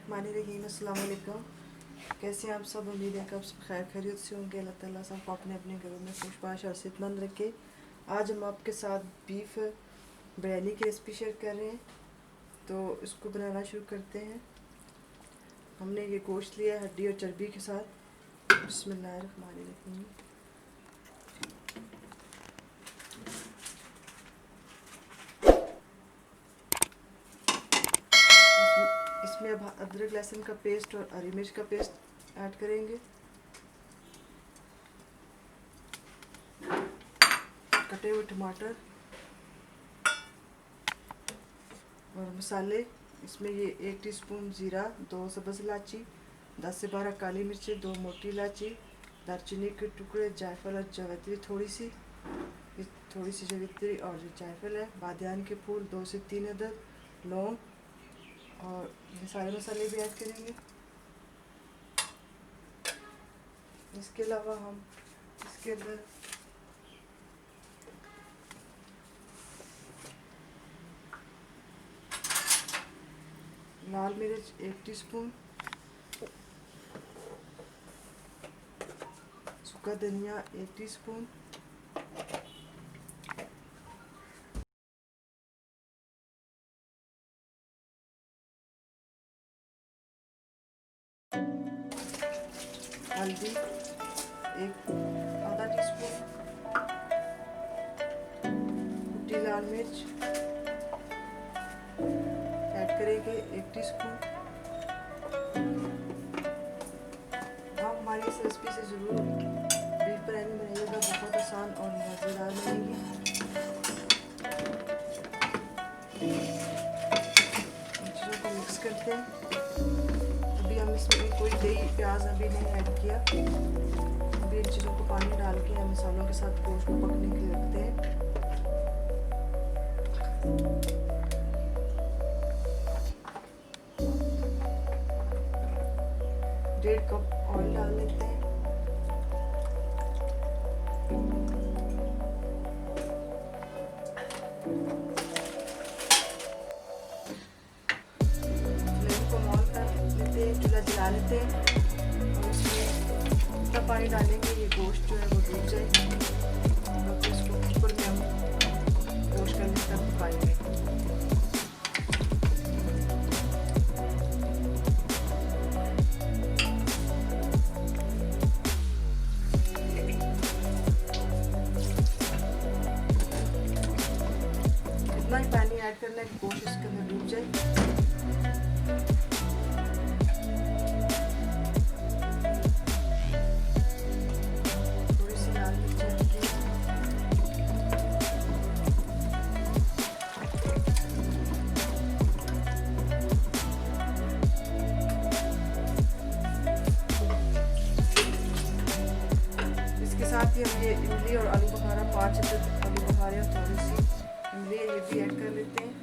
बिस्मिल्लाहिर्रहमानिर्रहीम। अस्सलाम वालेकुम। कैसे हैं आप सब? उम्मीद है कि आप सब खैर खैरियत से होंगे। अल्लाह ताला सबको अपने अपने घरों में खुशबाश और सेहतमंद रखे। आज हम आपके साथ बीफ बिरयानी की रेसिपी शेयर कर रहे हैं, तो इसको बनाना शुरू करते हैं। हमने ये गोश्त लिया हड्डी और चर्बी के साथ। बिस्मिल्लाहिर्रहमानिर्रहीम। इसमें अब अदरक लहसुन का पेस्ट और हरी मिर्च का पेस्ट ऐड करेंगे। कटे हुए टमाटर और मसाले। इसमें ये 1 टीस्पून ज़ीरा, 2 सब्ज़ इलायची, 10 से 12 काली मिर्चें, 2 मोटी इलायची, दालचीनी के टुकड़े, जायफल और जावित्री थोड़ी सी जावित्री और जायफल है। बादियान के फूल 2 से 3 अदद, लौंग, और ये सारे मसाले भी ऐड करेंगे। इसके अलावा हम इसके अंदर लाल मिर्च 1 टीस्पून, सूखा धनिया 1 टीस्पून, हल्दी आधा टीस्पून, कुटी लाल मिर्च ऐड करेंगे 1 टीस्पून। आप हमारी इस रेसिपी से ज़रूर बीफ बिरयानी बनाइएगा, बहुत आसान और मज़ेदार बनेगी। चीज़ों को मिक्स करते हैं। अभी हम इसमें कोई दही प्याज अभी नहीं ऐड किया। अभी इन चीज़ों को पानी डाल के हम मसालों के साथ गोश्त को पकने के लिए रखते हैं। 1.5 कप ऑयल डाल लेते हैं। फ्लेम को ऑन कर लेते हैं, चूल्हा जला लेते हैं और इसमें इतना पानी डालेंगे ये गोश्त जो है वो डूब जाए और फिर इसको कुकर में हम गोश्त करने तक पकाएंगे। इतना ही पानी ऐड करना है कि गोश्त इसके अंदर डूब जाए। थोड़ी सी लाल मिर्च ऐड की। इसके साथ ही हम ये इमली और आलू बुखारा 5 अदद आलू बुखारे और थोड़ी सी इमली ये भी ऐड कर लेते हैं।